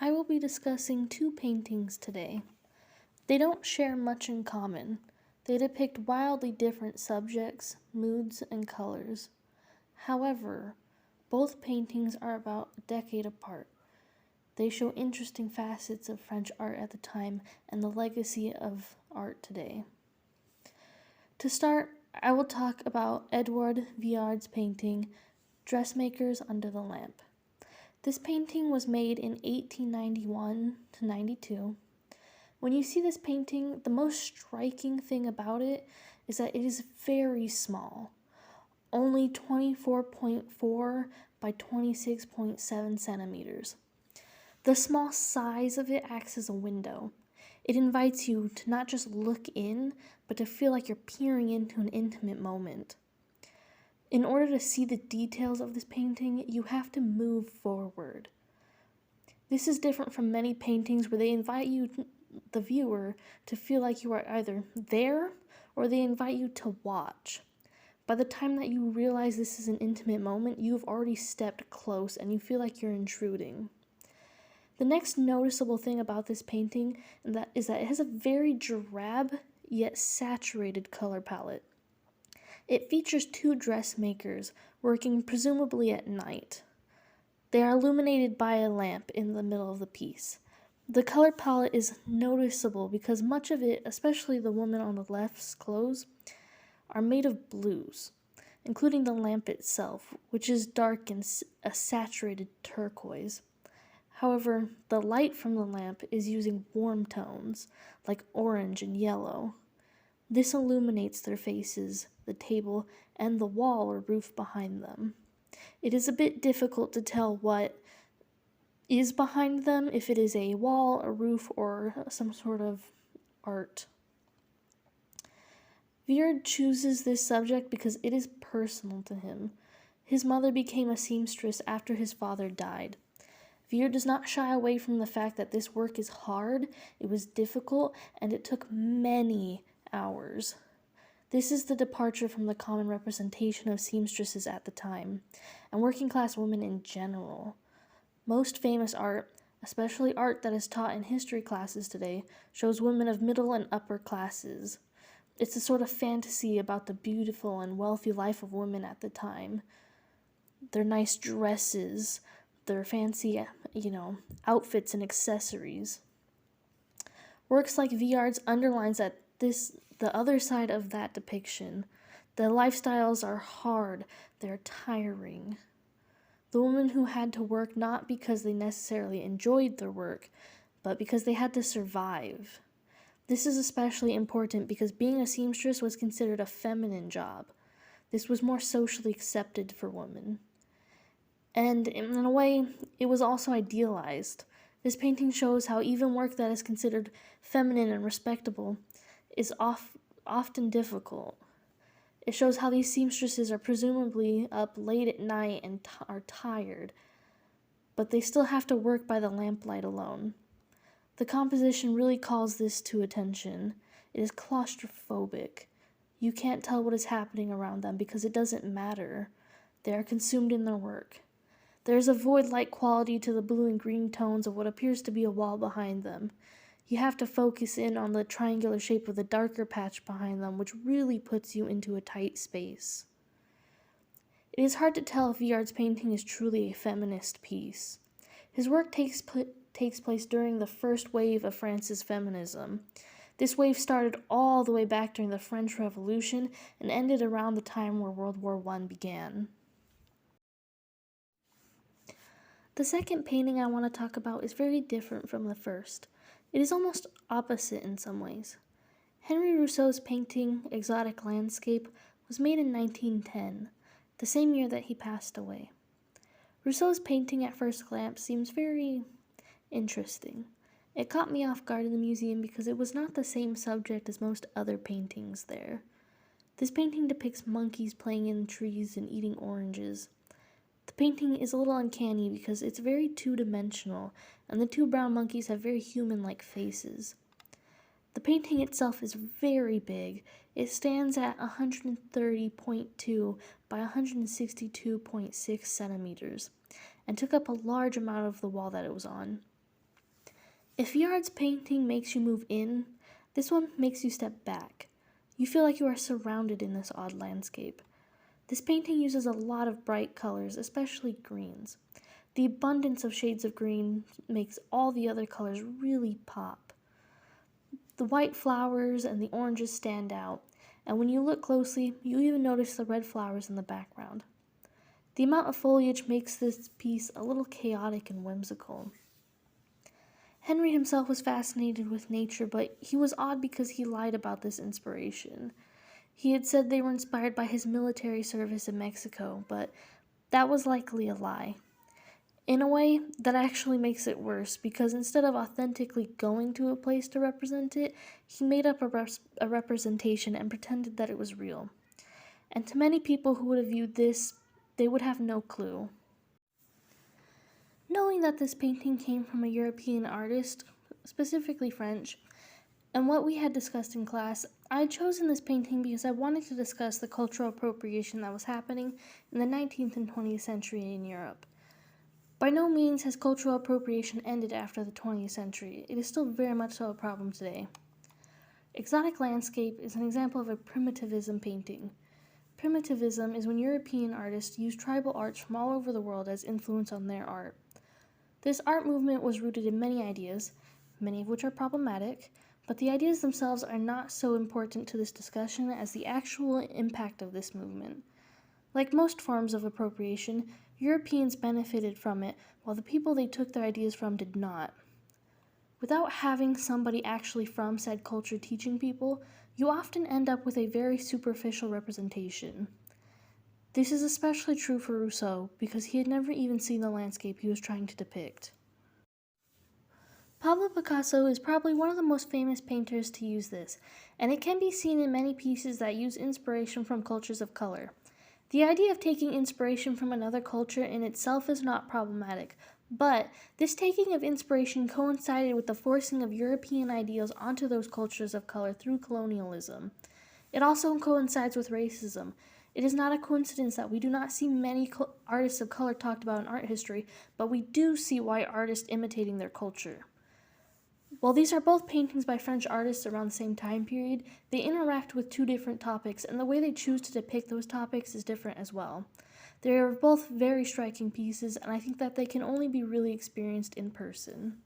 I will be discussing two paintings today. They don't share much in common. They depict wildly different subjects, moods, and colors. However, both paintings are about a decade apart. They show interesting facets of French art at the time and the legacy of art today. To start, I will talk about Edouard Vuillard's painting, Dressmakers Under the Lamp. This painting was made in 1891 to 92. When you see this painting, the most striking thing about it is that it is very small, only 24.4 by 26.7 centimeters. The small size of it acts as a window. It invites you to not just look in, but to feel like you're peering into an intimate moment. In order to see the details of this painting, you have to move forward. This is different from many paintings where they invite you, the viewer, to feel like you are either there or they invite you to watch. By the time that you realize this is an intimate moment, you've already stepped close and you feel like you're intruding. The next noticeable thing about this painting is that it has a very drab yet saturated color palette. It features two dressmakers working presumably at night. They are illuminated by a lamp in the middle of the piece. The color palette is noticeable because much of it, especially the woman on the left's clothes, are made of blues, including the lamp itself, which is dark and a saturated turquoise. However, the light from the lamp is using warm tones, like orange and yellow. This illuminates their faces, the table, and the wall or roof behind them. It is a bit difficult to tell what is behind them, if it is a wall, a roof, or some sort of art. Vuillard chooses this subject because it is personal to him. His mother became a seamstress after his father died. Vuillard does not shy away from the fact that this work is hard, it was difficult, and it took many hours. This is the departure from the common representation of seamstresses at the time, and working class women in general. Most famous art, especially art that is taught in history classes today, shows women of middle and upper classes. It's a sort of fantasy about the beautiful and wealthy life of women at the time. Their nice dresses, their fancy, outfits and accessories. Works like Vuillard's underlines that the other side of that depiction. The lifestyles are hard, they're tiring. The women who had to work not because they necessarily enjoyed their work, but because they had to survive. This is especially important because being a seamstress was considered a feminine job. This was more socially accepted for women. And in a way, it was also idealized. This painting shows how even work that is considered feminine and respectable is often difficult. It shows how these seamstresses are presumably up late at night and are tired, but they still have to work by the lamplight alone. The composition really calls this to attention. It is claustrophobic. You can't tell what is happening around them because it doesn't matter. They are consumed in their work. There is a void-like quality to the blue and green tones of what appears to be a wall behind them. You have to focus in on the triangular shape of the darker patch behind them, which really puts you into a tight space. It is hard to tell if Vuillard's painting is truly a feminist piece. His work takes place during the first wave of France's feminism. This wave started all the way back during the French Revolution and ended around the time where World War I began. The second painting I want to talk about is very different from the first. It is almost opposite in some ways. Henri Rousseau's painting, Exotic Landscape, was made in 1910, the same year that he passed away. Rousseau's painting at first glance seems very interesting. It caught me off guard in the museum because it was not the same subject as most other paintings there. This painting depicts monkeys playing in trees and eating oranges. The painting is a little uncanny because it's very two-dimensional, and the two brown monkeys have very human-like faces. The painting itself is very big. It stands at 130.2 by 162.6 centimeters, and took up a large amount of the wall that it was on. If Yard's painting makes you move in, this one makes you step back. You feel like you are surrounded in this odd landscape. This painting uses a lot of bright colors, especially greens. The abundance of shades of green makes all the other colors really pop. The white flowers and the oranges stand out, and when you look closely, you even notice the red flowers in the background. The amount of foliage makes this piece a little chaotic and whimsical. Henry himself was fascinated with nature, but he was odd because he lied about this inspiration. He had said they were inspired by his military service in Mexico, but that was likely a lie. In a way, that actually makes it worse, because instead of authentically going to a place to represent it, he made up a representation and pretended that it was real. And to many people who would have viewed this, they would have no clue. Knowing that this painting came from a European artist, specifically French, and what we had discussed in class, I had chosen this painting because I wanted to discuss the cultural appropriation that was happening in the 19th and 20th century in Europe. By no means has cultural appropriation ended after the 20th century. It is still very much so a problem today. Exotic landscape is an example of a primitivism painting. Primitivism is when European artists use tribal arts from all over the world as influence on their art. This art movement was rooted in many ideas, many of which are problematic, but the ideas themselves are not so important to this discussion as the actual impact of this movement. Like most forms of appropriation, Europeans benefited from it, while the people they took their ideas from did not. Without having somebody actually from said culture teaching people, you often end up with a very superficial representation. This is especially true for Rousseau, because he had never even seen the landscape he was trying to depict. Pablo Picasso is probably one of the most famous painters to use this, and it can be seen in many pieces that use inspiration from cultures of color. The idea of taking inspiration from another culture in itself is not problematic, but this taking of inspiration coincided with the forcing of European ideals onto those cultures of color through colonialism. It also coincides with racism. It is not a coincidence that we do not see many artists of color talked about in art history, but we do see white artists imitating their culture. While these are both paintings by French artists around the same time period, they interact with two different topics, and the way they choose to depict those topics is different as well. They are both very striking pieces, and I think that they can only be really experienced in person.